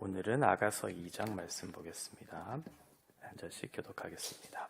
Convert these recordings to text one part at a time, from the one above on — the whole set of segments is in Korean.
오늘은 아가서 2장 말씀 보겠습니다. 한 절씩 교독하겠습니다.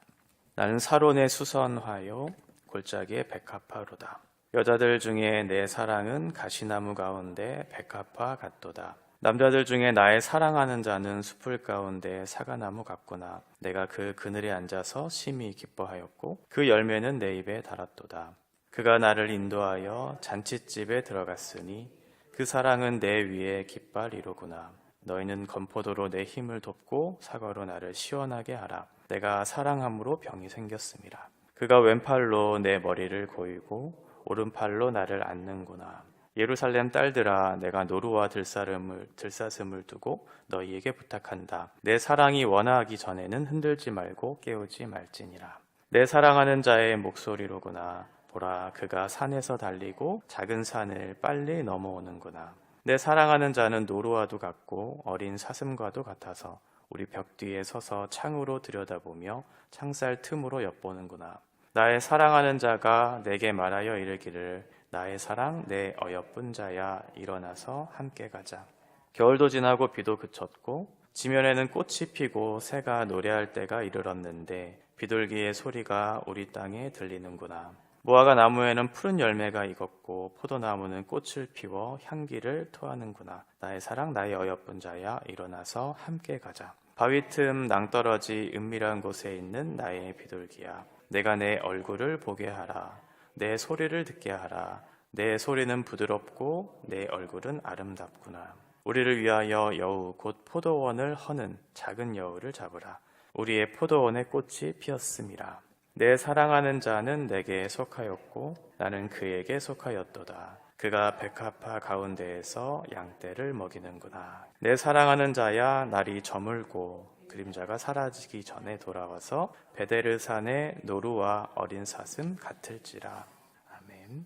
나는 사론의 수선화요 골짜기의 백합화로다. 여자들 중에 내 사랑은 가시나무 가운데 백합화 같도다. 남자들 중에 나의 사랑하는 자는 숲을 가운데 사과나무 같구나. 내가 그 그늘에 앉아서 심히 기뻐하였고 그 열매는 내 입에 달았도다. 그가 나를 인도하여 잔칫집에 들어갔으니 그 사랑은 내 위에 깃발이로구나. 너희는 건포도로 내 힘을 돕고 사과로 나를 시원하게 하라. 내가 사랑함으로 병이 생겼음이라. 그가 왼팔로 내 머리를 고이고 오른팔로 나를 안는구나. 예루살렘 딸들아, 내가 노루와 들사슴을 두고 너희에게 부탁한다. 내 사랑이 원하기 전에는 흔들지 말고 깨우지 말지니라. 내 사랑하는 자의 목소리로구나. 보라, 그가 산에서 달리고 작은 산을 빨리 넘어오는구나. 내 사랑하는 자는 노루와도 같고 어린 사슴과도 같아서 우리 벽 뒤에 서서 창으로 들여다보며 창살 틈으로 엿보는구나. 나의 사랑하는 자가 내게 말하여 이르기를 나의 사랑 내 어여쁜 자야, 일어나서 함께 가자. 겨울도 지나고 비도 그쳤고 지면에는 꽃이 피고 새가 노래할 때가 이르렀는데 비둘기의 소리가 우리 땅에 들리는구나. 무화과 나무에는 푸른 열매가 익었고 포도나무는 꽃을 피워 향기를 토하는구나. 나의 사랑 나의 어여쁜 자야, 일어나서 함께 가자. 바위 틈 낭떠러지 은밀한 곳에 있는 나의 비둘기야, 내가 내 얼굴을 보게 하라. 내 소리를 듣게 하라. 내 소리는 부드럽고 내 얼굴은 아름답구나. 우리를 위하여 여우 곧 포도원을 허는 작은 여우를 잡으라. 우리의 포도원에 꽃이 피었음이라. 내 사랑하는 자는 내게 속하였고 나는 그에게 속하였도다. 그가 백합화 가운데에서 양떼를 먹이는구나. 내 사랑하는 자야, 날이 저물고 그림자가 사라지기 전에 돌아와서 베데르산의 노루와 어린 사슴 같을지라. 아멘.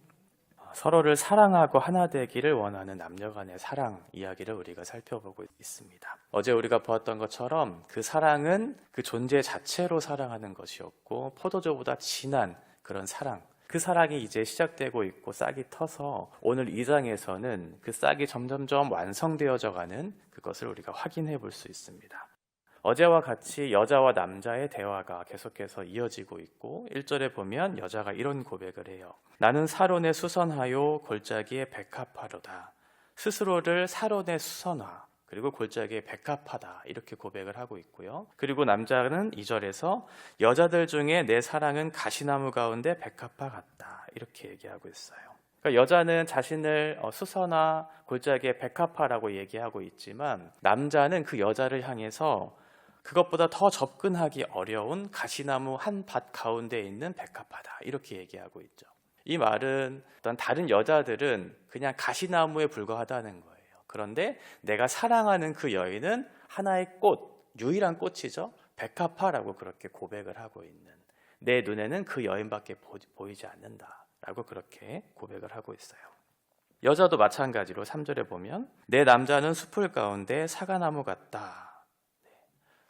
서로를 사랑하고 하나 되기를 원하는 남녀 간의 사랑 이야기를 우리가 살펴보고 있습니다. 어제 우리가 보았던 것처럼 그 사랑은 그 존재 자체로 사랑하는 것이었고 포도주보다 진한 그런 사랑, 그 사랑이 이제 시작되고 있고 싹이 터서 오늘 2장에서는 그 싹이 점점점 완성되어져 가는 그것을 우리가 확인해 볼 수 있습니다. 어제와 같이 여자와 남자의 대화가 계속해서 이어지고 있고 1절에 보면 여자가 이런 고백을 해요. 나는 사론의 수선화요 골짜기의 백합화로다. 스스로를 사론의 수선화 그리고 골짜기의 백합화다 이렇게 고백을 하고 있고요. 그리고 남자는 2절에서 여자들 중에 내 사랑은 가시나무 가운데 백합화 같다 이렇게 얘기하고 있어요. 그러니까 여자는 자신을 수선화 골짜기의 백합화라고 얘기하고 있지만 남자는 그 여자를 향해서 그것보다 더 접근하기 어려운 가시나무 한 밭 가운데 있는 백합화다 이렇게 얘기하고 있죠. 이 말은 어떤 다른 여자들은 그냥 가시나무에 불과하다는 거예요. 그런데 내가 사랑하는 그 여인은 하나의 꽃, 유일한 꽃이죠. 백합화라고 그렇게 고백을 하고 있는, 내 눈에는 그 여인밖에 보이지 않는다라고 그렇게 고백을 하고 있어요. 여자도 마찬가지로 3절에 보면 내 남자는 숲을 가운데 사과나무 같다.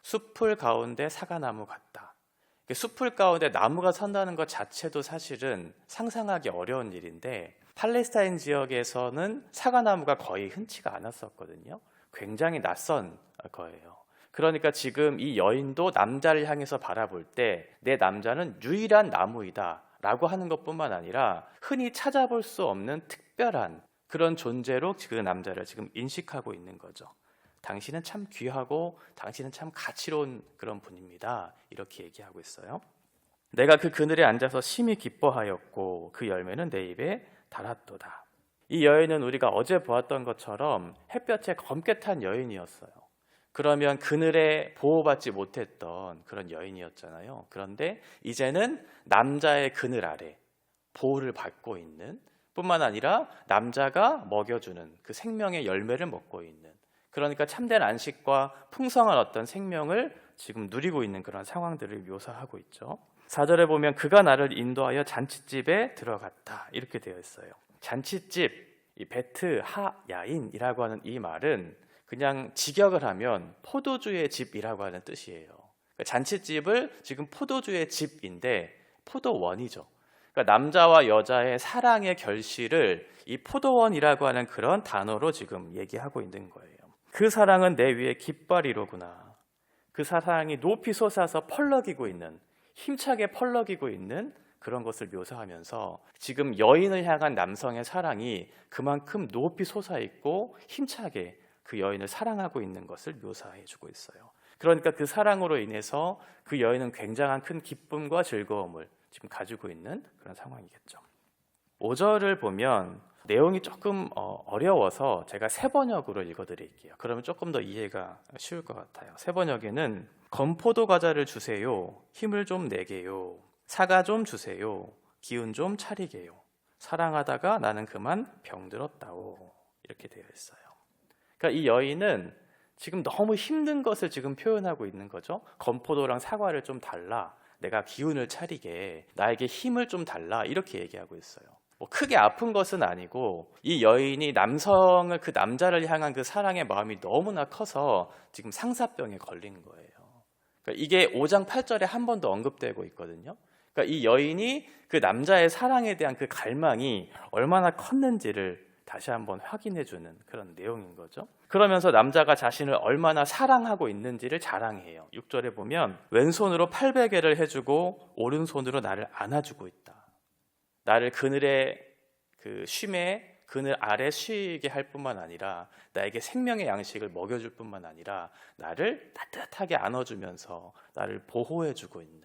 숲을 가운데 사과나무 같다. 숲을 가운데 나무가 선다는 것 자체도 사실은 상상하기 어려운 일인데 팔레스타인 지역에서는 사과나무가 거의 흔치가 않았었거든요. 굉장히 낯선 거예요. 그러니까 지금 이 여인도 남자를 향해서 바라볼 때 내 남자는 유일한 나무이다 라고 하는 것뿐만 아니라 흔히 찾아볼 수 없는 특별한 그런 존재로 그 남자를 지금 인식하고 있는 거죠. 당신은 참 귀하고 당신은 참 가치로운 그런 분입니다. 이렇게 얘기하고 있어요. 내가 그 그늘에 앉아서 심히 기뻐하였고 그 열매는 내 입에 달았도다. 이 여인은 우리가 어제 보았던 것처럼 햇볕에 검게 탄 여인이었어요. 그러면 그늘에 보호받지 못했던 그런 여인이었잖아요. 그런데 이제는 남자의 그늘 아래 보호를 받고 있는 뿐만 아니라 남자가 먹여주는 그 생명의 열매를 먹고 있는, 그러니까 참된 안식과 풍성한 어떤 생명을 지금 누리고 있는 그런 상황들을 묘사하고 있죠. 4절에 보면 그가 나를 인도하여 잔칫집에 들어갔다 이렇게 되어 있어요. 잔칫집, 이 베트 하야인이라고 하는 이 말은 그냥 직역을 하면 포도주의 집이라고 하는 뜻이에요. 그러니까 잔칫집을 지금 포도주의 집인데 포도원이죠. 그러니까 남자와 여자의 사랑의 결실을 이 포도원이라고 하는 그런 단어로 지금 얘기하고 있는 거예요. 그 사랑은 내 위에 깃발이로구나. 그 사랑이 높이 솟아서 펄럭이고 있는, 힘차게 펄럭이고 있는 그런 것을 묘사하면서 지금 여인을 향한 남성의 사랑이 그만큼 높이 솟아있고 힘차게 그 여인을 사랑하고 있는 것을 묘사해주고 있어요. 그러니까 그 사랑으로 인해서 그 여인은 굉장한 큰 기쁨과 즐거움을 지금 가지고 있는 그런 상황이겠죠. 5절을 보면 내용이 조금 어려워서 제가 세번역으로 읽어드릴게요. 그러면 조금 더 이해가 쉬울 것 같아요. 세번역에는 건포도 과자를 주세요. 힘을 좀 내게요. 사과 좀 주세요. 기운 좀 차리게요. 사랑하다가 나는 그만 병들었다오. 이렇게 되어 있어요. 그러니까 이 여인은 지금 너무 힘든 것을 지금 표현하고 있는 거죠. 건포도랑 사과를 좀 달라. 내가 기운을 차리게. 나에게 힘을 좀 달라. 이렇게 얘기하고 있어요. 뭐 크게 아픈 것은 아니고 이 여인이 남성을 그 남자를 향한 그 사랑의 마음이 너무나 커서 지금 상사병에 걸린 거예요. 그러니까 이게 5장 8절에 한 번 더 언급되고 있거든요. 그러니까 이 여인이 그 남자의 사랑에 대한 그 갈망이 얼마나 컸는지를 다시 한번 확인해주는 그런 내용인 거죠. 그러면서 남자가 자신을 얼마나 사랑하고 있는지를 자랑해요. 6절에 보면 왼손으로 팔베개를 해주고 오른손으로 나를 안아주고 있다. 나를 그늘의 그 쉼에 그늘 아래 쉬게 할 뿐만 아니라 나에게 생명의 양식을 먹여줄 뿐만 아니라 나를 따뜻하게 안아주면서 나를 보호해주고 있는,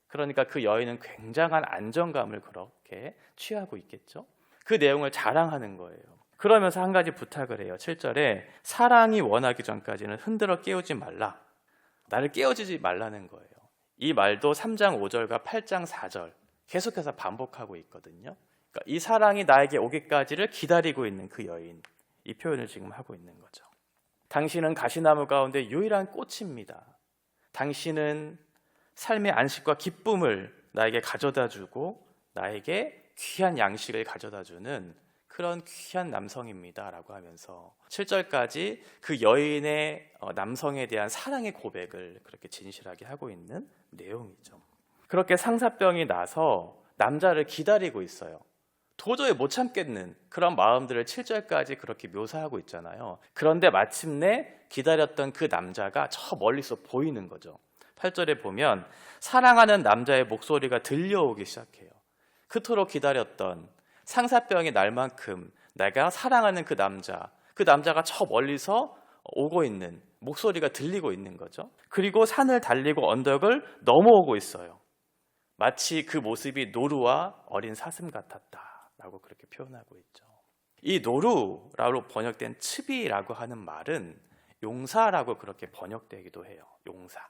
그러니까 그 여인은 굉장한 안정감을 그렇게 취하고 있겠죠. 그 내용을 자랑하는 거예요. 그러면서 한 가지 부탁을 해요. 7절에 사랑이 원하기 전까지는 흔들어 깨우지 말라. 나를 깨워주지 말라는 거예요. 이 말도 3장 5절과 8장 4절 계속해서 반복하고 있거든요. 그러니까 이 사랑이 나에게 오기까지를 기다리고 있는 그 여인, 이 표현을 지금 하고 있는 거죠. 당신은 가시나무 가운데 유일한 꽃입니다. 당신은 삶의 안식과 기쁨을 나에게 가져다 주고 나에게 귀한 양식을 가져다 주는 그런 귀한 남성입니다 라고 하면서 7절까지 그 여인의 남성에 대한 사랑의 고백을 그렇게 진실하게 하고 있는 내용이죠. 그렇게 상사병이 나서 남자를 기다리고 있어요. 도저히 못 참겠는 그런 마음들을 7절까지 그렇게 묘사하고 있잖아요. 그런데 마침내 기다렸던 그 남자가 저 멀리서 보이는 거죠. 8절에 보면 사랑하는 남자의 목소리가 들려오기 시작해요. 그토록 기다렸던 상사병이 날 만큼 내가 사랑하는 그 남자가 저 멀리서 오고 있는 목소리가 들리고 있는 거죠. 그리고 산을 달리고 언덕을 넘어오고 있어요. 마치 그 모습이 노루와 어린 사슴 같았다라고 그렇게 표현하고 있죠. 이 노루라고 번역된 츠비라고 하는 말은 용사라고 그렇게 번역되기도 해요. 용사.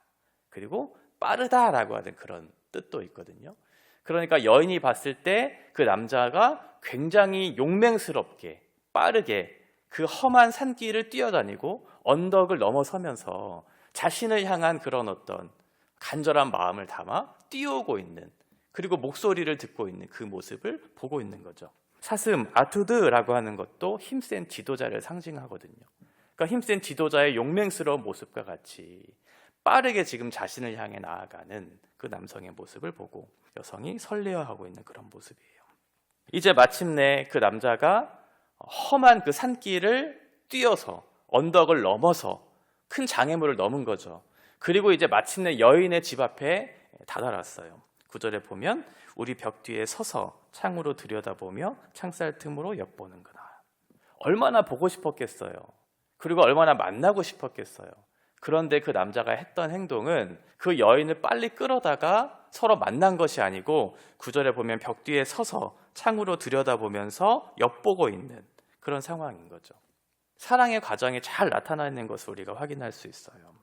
그리고 빠르다라고 하는 그런 뜻도 있거든요. 그러니까 여인이 봤을 때 그 남자가 굉장히 용맹스럽게 빠르게 그 험한 산길을 뛰어다니고 언덕을 넘어서면서 자신을 향한 그런 어떤 간절한 마음을 담아 뛰어오고 있는, 그리고 목소리를 듣고 있는 그 모습을 보고 있는 거죠. 사슴, 아투드라고 하는 것도 힘센 지도자를 상징하거든요. 그러니까 힘센 지도자의 용맹스러운 모습과 같이 빠르게 지금 자신을 향해 나아가는 그 남성의 모습을 보고 여성이 설레어하고 있는 그런 모습이에요. 이제 마침내 그 남자가 험한 그 산길을 뛰어서 언덕을 넘어서 큰 장애물을 넘은 거죠. 그리고 이제 마침내 여인의 집 앞에 다다랐어요. 9절에 보면 우리 벽 뒤에 서서 창으로 들여다보며 창살 틈으로 엿보는구나. 얼마나 보고 싶었겠어요. 그리고 얼마나 만나고 싶었겠어요. 그런데 그 남자가 했던 행동은 그 여인을 빨리 끌어다가 서로 만난 것이 아니고 9절에 보면 벽 뒤에 서서 창으로 들여다보면서 엿보고 있는 그런 상황인 거죠. 사랑의 과정이 잘 나타나 있는 것을 우리가 확인할 수 있어요.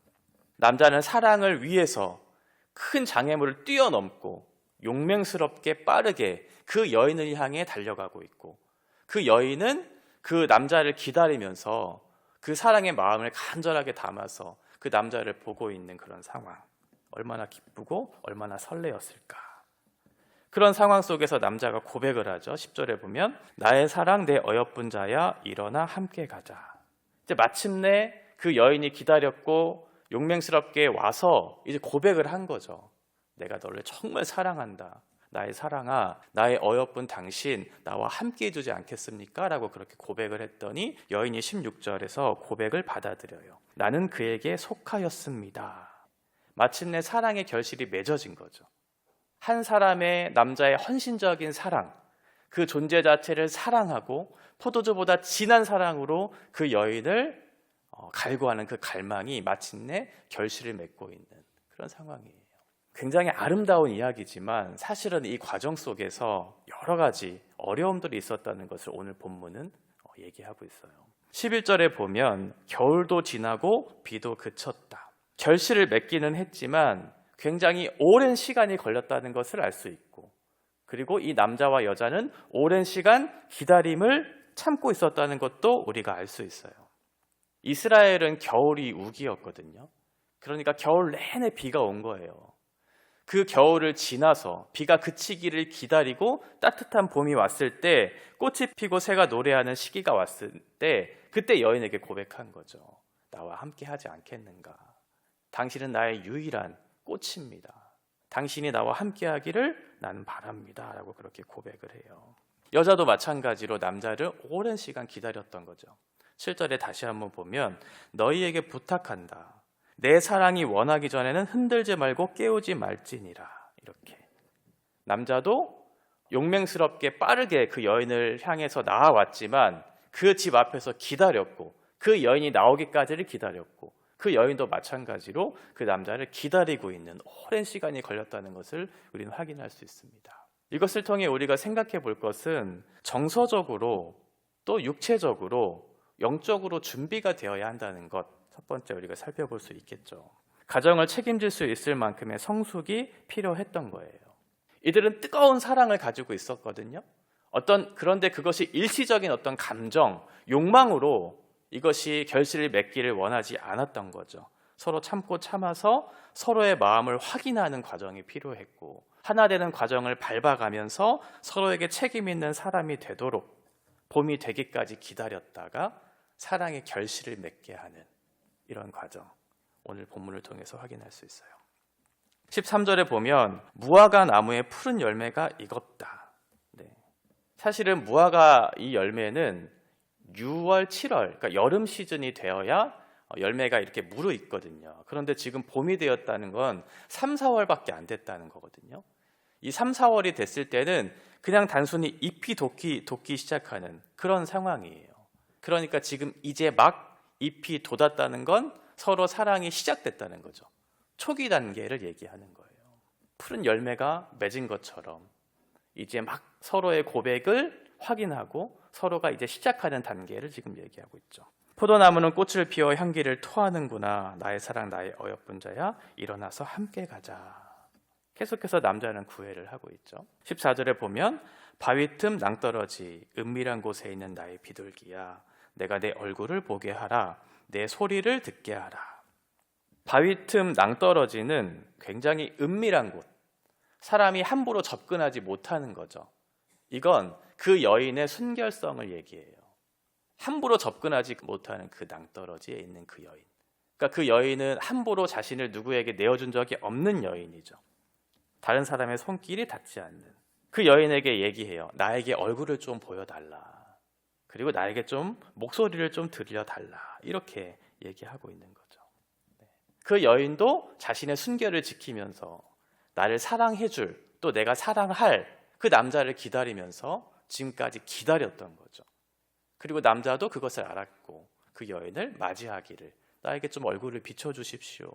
남자는 사랑을 위해서 큰 장애물을 뛰어넘고 용맹스럽게 빠르게 그 여인을 향해 달려가고 있고, 그 여인은 그 남자를 기다리면서 그 사랑의 마음을 간절하게 담아서 그 남자를 보고 있는 그런 상황, 얼마나 기쁘고 얼마나 설레었을까. 그런 상황 속에서 남자가 고백을 하죠. 10절에 보면 나의 사랑 내 어여쁜 자야 일어나 함께 가자. 이제 마침내 그 여인이 기다렸고 용맹스럽게 와서 이제 고백을 한 거죠. 내가 너를 정말 사랑한다. 나의 사랑아, 나의 어여쁜 당신 나와 함께 해주지 않겠습니까? 라고 그렇게 고백을 했더니 여인이 16절에서 고백을 받아들여요. 나는 그에게 속하였습니다. 마침내 사랑의 결실이 맺어진 거죠. 한 사람의 남자의 헌신적인 사랑, 그 존재 자체를 사랑하고 포도주보다 진한 사랑으로 그 여인을 갈구하는 그 갈망이 마침내 결실을 맺고 있는 그런 상황이에요. 굉장히 아름다운 이야기지만 사실은 이 과정 속에서 여러 가지 어려움들이 있었다는 것을 오늘 본문은 얘기하고 있어요. 11절에 보면 겨울도 지나고 비도 그쳤다. 결실을 맺기는 했지만 굉장히 오랜 시간이 걸렸다는 것을 알 수 있고, 그리고 이 남자와 여자는 오랜 시간 기다림을 참고 있었다는 것도 우리가 알 수 있어요. 이스라엘은 겨울이 우기였거든요. 그러니까 겨울 내내 비가 온 거예요. 그 겨울을 지나서 비가 그치기를 기다리고 따뜻한 봄이 왔을 때, 꽃이 피고 새가 노래하는 시기가 왔을 때, 그때 여인에게 고백한 거죠. 나와 함께 하지 않겠는가? 당신은 나의 유일한 꽃입니다. 당신이 나와 함께 하기를 나는 바랍니다. 라고 그렇게 고백을 해요. 여자도 마찬가지로 남자를 오랜 시간 기다렸던 거죠. 7절에 다시 한번 보면 너희에게 부탁한다. 내 사랑이 원하기 전에는 흔들지 말고 깨우지 말지니라. 이렇게 남자도 용맹스럽게 빠르게 그 여인을 향해서 나아왔지만 그 집 앞에서 기다렸고, 그 여인이 나오기까지를 기다렸고, 그 여인도 마찬가지로 그 남자를 기다리고 있는 오랜 시간이 걸렸다는 것을 우리는 확인할 수 있습니다. 이것을 통해 우리가 생각해 볼 것은 정서적으로 또 육체적으로 영적으로 준비가 되어야 한다는 것, 첫 번째 우리가 살펴볼 수 있겠죠. 가정을 책임질 수 있을 만큼의 성숙이 필요했던 거예요. 이들은 뜨거운 사랑을 가지고 있었거든요. 그런데 그것이 일시적인 어떤 감정, 욕망으로 이것이 결실을 맺기를 원하지 않았던 거죠. 서로 참고 참아서 서로의 마음을 확인하는 과정이 필요했고, 하나 되는 과정을 밟아가면서 서로에게 책임 있는 사람이 되도록 봄이 되기까지 기다렸다가 사랑의 결실을 맺게 하는 이런 과정, 오늘 본문을 통해서 확인할 수 있어요. 13절에 보면 무화과 나무의 푸른 열매가 익었다. 네. 사실은 무화과 이 열매는 6월, 7월, 그러니까 여름 시즌이 되어야 열매가 이렇게 무르익거든요. 그런데 지금 봄이 되었다는 건 3, 4월밖에 안 됐다는 거거든요. 이 3, 4월이 됐을 때는 그냥 단순히 잎이 돋기 시작하는 그런 상황이에요. 그러니까 지금 이제 막 잎이 돋았다는 건 서로 사랑이 시작됐다는 거죠. 초기 단계를 얘기하는 거예요. 푸른 열매가 맺은 것처럼 이제 막 서로의 고백을 확인하고 서로가 이제 시작하는 단계를 지금 얘기하고 있죠. 포도나무는 꽃을 피워 향기를 토하는구나. 나의 사랑 나의 어여쁜 자야, 일어나서 함께 가자. 계속해서 남자는 구애를 하고 있죠. 14절에 보면 바위 틈 낭떠러지 은밀한 곳에 있는 나의 비둘기야, 내가 내 얼굴을 보게 하라, 내 소리를 듣게 하라. 바위 틈 낭떠러지는 굉장히 은밀한 곳, 사람이 함부로 접근하지 못하는 거죠. 이건 그 여인의 순결성을 얘기해요. 함부로 접근하지 못하는 그 낭떠러지에 있는 그 여인. 그러니까 그 여인은 함부로 자신을 누구에게 내어준 적이 없는 여인이죠. 다른 사람의 손길이 닿지 않는 그 여인에게 얘기해요. 나에게 얼굴을 좀 보여달라. 그리고 나에게 좀 목소리를 좀 들려달라. 이렇게 얘기하고 있는 거죠. 그 여인도 자신의 순결을 지키면서 나를 사랑해줄, 또 내가 사랑할 그 남자를 기다리면서 지금까지 기다렸던 거죠. 그리고 남자도 그것을 알았고 그 여인을 맞이하기를, 나에게 좀 얼굴을 비춰주십시오.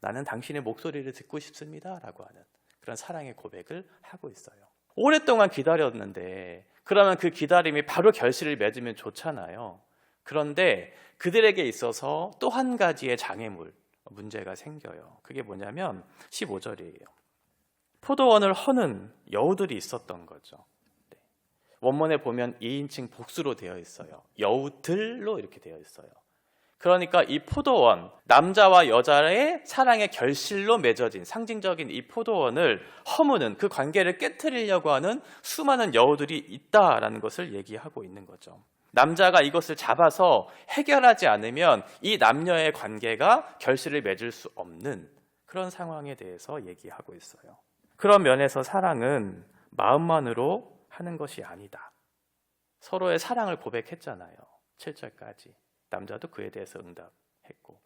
나는 당신의 목소리를 듣고 싶습니다. 라고 하는 그런 사랑의 고백을 하고 있어요. 오랫동안 기다렸는데 그러면 그 기다림이 바로 결실을 맺으면 좋잖아요. 그런데 그들에게 있어서 또 한 가지의 장애물, 문제가 생겨요. 그게 뭐냐면 15절이에요. 포도원을 허는 여우들이 있었던 거죠. 네. 원문에 보면 2인칭 복수로 되어 있어요. 여우들로 이렇게 되어 있어요. 그러니까 이 포도원, 남자와 여자의 사랑의 결실로 맺어진 상징적인 이 포도원을 허무는, 그 관계를 깨트리려고 하는 수많은 여우들이 있다라는 것을 얘기하고 있는 거죠. 남자가 이것을 잡아서 해결하지 않으면 이 남녀의 관계가 결실을 맺을 수 없는 그런 상황에 대해서 얘기하고 있어요. 그런 면에서 사랑은 마음만으로 하는 것이 아니다. 서로의 사랑을 고백했잖아요. 7절까지. 남자도 그에 대해서 응답했고.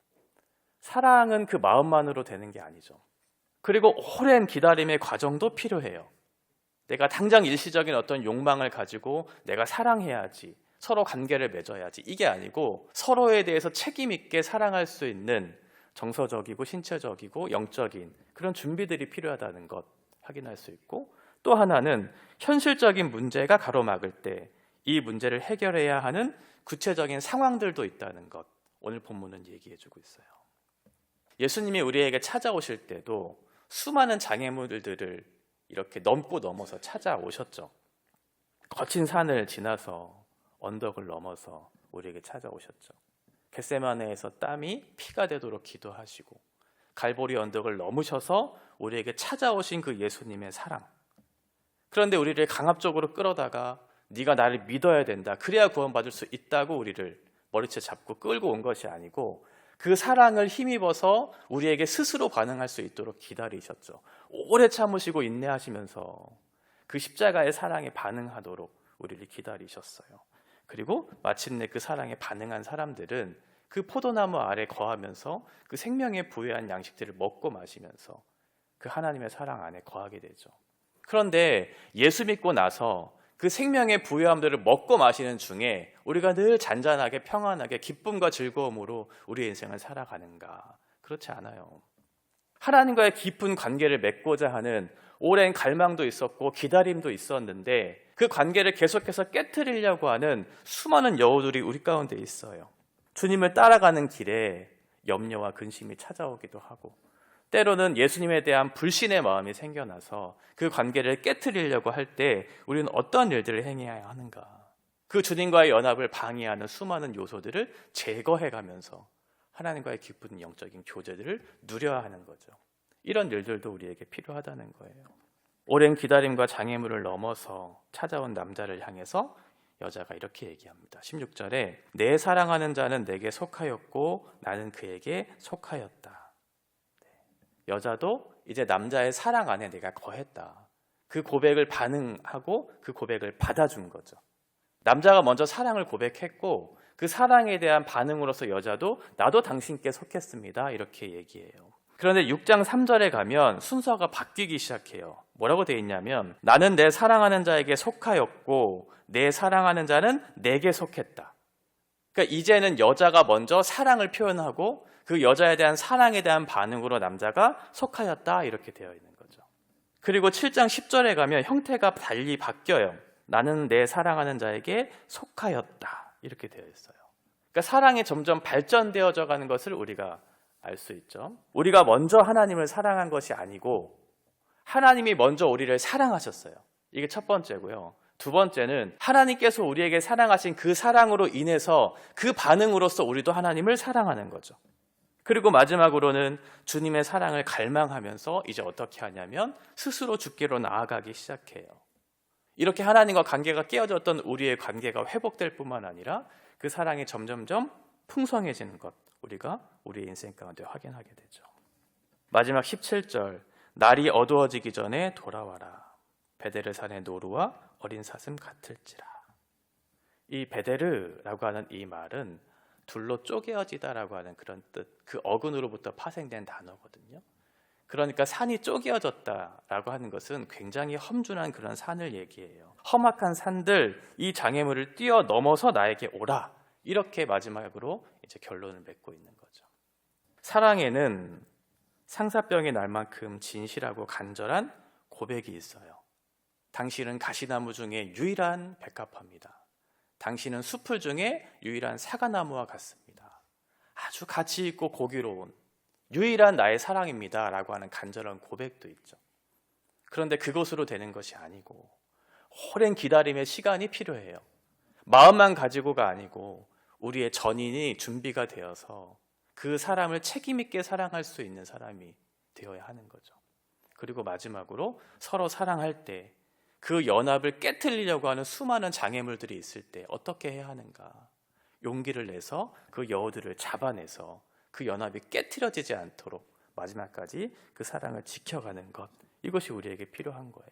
사랑은 그 마음만으로 되는 게 아니죠. 그리고 오랜 기다림의 과정도 필요해요. 내가 당장 일시적인 어떤 욕망을 가지고 내가 사랑해야지, 서로 관계를 맺어야지, 이게 아니고 서로에 대해서 책임 있게 사랑할 수 있는 정서적이고 신체적이고 영적인 그런 준비들이 필요하다는 것 확인할 수 있고, 또 하나는 현실적인 문제가 가로막을 때 이 문제를 해결해야 하는 구체적인 상황들도 있다는 것, 오늘 본문은 얘기해주고 있어요. 예수님이 우리에게 찾아오실 때도 수많은 장애물들을 이렇게 넘어서 찾아오셨죠. 거친 산을 지나서 언덕을 넘어서 우리에게 찾아오셨죠. 겟세마네에서 땀이 피가 되도록 기도하시고, 갈보리 언덕을 넘으셔서 우리에게 찾아오신 그 예수님의 사랑. 그런데 우리를 강압적으로 끌어다가 네가 나를 믿어야 된다, 그래야 구원받을 수 있다고 우리를 머리채 잡고 끌고 온 것이 아니고, 그 사랑을 힘입어서 우리에게 스스로 반응할 수 있도록 기다리셨죠. 오래 참으시고 인내하시면서 그 십자가의 사랑에 반응하도록 우리를 기다리셨어요. 그리고 마침내 그 사랑에 반응한 사람들은 그 포도나무 아래 거하면서 그 생명에 부여한 양식들을 먹고 마시면서 그 하나님의 사랑 안에 거하게 되죠. 그런데 예수 믿고 나서 그 생명의 부유함들을 먹고 마시는 중에 우리가 늘 잔잔하게 평안하게 기쁨과 즐거움으로 우리의 인생을 살아가는가? 그렇지 않아요. 하나님과의 깊은 관계를 맺고자 하는 오랜 갈망도 있었고 기다림도 있었는데, 그 관계를 계속해서 깨트리려고 하는 수많은 여우들이 우리 가운데 있어요. 주님을 따라가는 길에 염려와 근심이 찾아오기도 하고, 때로는 예수님에 대한 불신의 마음이 생겨나서 그 관계를 깨트리려고 할 때 우리는 어떤 일들을 행해야 하는가? 그 주님과의 연합을 방해하는 수많은 요소들을 제거해가면서 하나님과의 깊은 영적인 교제들을 누려야 하는 거죠. 이런 일들도 우리에게 필요하다는 거예요. 오랜 기다림과 장애물을 넘어서 찾아온 남자를 향해서 여자가 이렇게 얘기합니다. 16절에 내 사랑하는 자는 내게 속하였고 나는 그에게 속하였다. 여자도 이제 남자의 사랑 안에 내가 거했다. 그 고백을 반응하고 그 고백을 받아준 거죠. 남자가 먼저 사랑을 고백했고 그 사랑에 대한 반응으로서 여자도 나도 당신께 속했습니다, 이렇게 얘기해요. 그런데 6장 3절에 가면 순서가 바뀌기 시작해요. 뭐라고 되어 있냐면 나는 내 사랑하는 자에게 속하였고 내 사랑하는 자는 내게 속했다. 그러니까 이제는 여자가 먼저 사랑을 표현하고 그 여자에 대한 사랑에 대한 반응으로 남자가 속하였다, 이렇게 되어 있는 거죠. 그리고 7장 10절에 가면 형태가 달리 바뀌어요. 나는 내 사랑하는 자에게 속하였다, 이렇게 되어 있어요. 그러니까 사랑이 점점 발전되어져 가는 것을 우리가 알 수 있죠. 우리가 먼저 하나님을 사랑한 것이 아니고 하나님이 먼저 우리를 사랑하셨어요. 이게 첫 번째고요. 두 번째는 하나님께서 우리에게 사랑하신 그 사랑으로 인해서 그 반응으로서 우리도 하나님을 사랑하는 거죠. 그리고 마지막으로는 주님의 사랑을 갈망하면서 이제 어떻게 하냐면 스스로 주께로 나아가기 시작해요. 이렇게 하나님과 관계가 깨어졌던 우리의 관계가 회복될 뿐만 아니라 그 사랑이 점점점 풍성해지는 것, 우리가 우리의 인생 가운데 확인하게 되죠. 마지막 17절, 날이 어두워지기 전에 돌아와라. 베데르산의 노루와 어린 사슴 같을지라. 이 베데르라고 하는 이 말은 둘로 쪼개어지다라고 하는 그런 뜻, 그 어근으로부터 파생된 단어거든요. 그러니까 산이 쪼개어졌다라고 하는 것은 굉장히 험준한 그런 산을 얘기해요. 험악한 산들, 이 장애물을 뛰어넘어서 나에게 오라, 이렇게 마지막으로 이제 결론을 맺고 있는 거죠. 사랑에는 상사병이 날 만큼 진실하고 간절한 고백이 있어요. 당신은 가시나무 중에 유일한 백합화입니다. 당신은 숲풀 중에 유일한 사과나무와 같습니다. 아주 가치 있고 고기로운 유일한 나의 사랑입니다 라고 하는 간절한 고백도 있죠. 그런데 그것으로 되는 것이 아니고 오랜 기다림의 시간이 필요해요. 마음만 가지고가 아니고 우리의 전인이 준비가 되어서 그 사람을 책임 있게 사랑할 수 있는 사람이 되어야 하는 거죠. 그리고 마지막으로 서로 사랑할 때 그 연합을 깨트리려고 하는 수많은 장애물들이 있을 때 어떻게 해야 하는가? 용기를 내서 그 여우들을 잡아내서 그 연합이 깨트려지지 않도록 마지막까지 그 사랑을 지켜가는 것, 이것이 우리에게 필요한 거예요.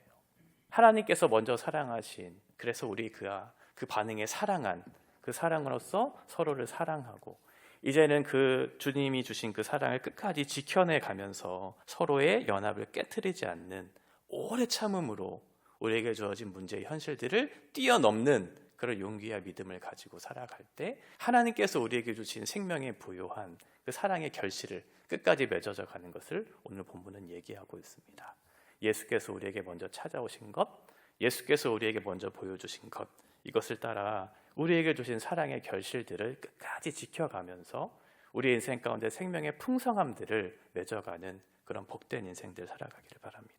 하나님께서 먼저 사랑하신, 그래서 우리 그 반응에 사랑한 그 사랑으로서 서로를 사랑하고, 이제는 그 주님이 주신 그 사랑을 끝까지 지켜내 가면서 서로의 연합을 깨트리지 않는 오래 참음으로 우리에게 주어진 문제의 현실들을 뛰어넘는 그런 용기와 믿음을 가지고 살아갈 때 하나님께서 우리에게 주신 생명에 부요한 그 사랑의 결실을 끝까지 맺어져 가는 것을 오늘 본문은 얘기하고 있습니다. 예수께서 우리에게 먼저 찾아오신 것, 예수께서 우리에게 먼저 보여주신 것, 이것을 따라 우리에게 주신 사랑의 결실들을 끝까지 지켜가면서 우리 인생 가운데 생명의 풍성함들을 맺어가는 그런 복된 인생들 살아가기를 바랍니다.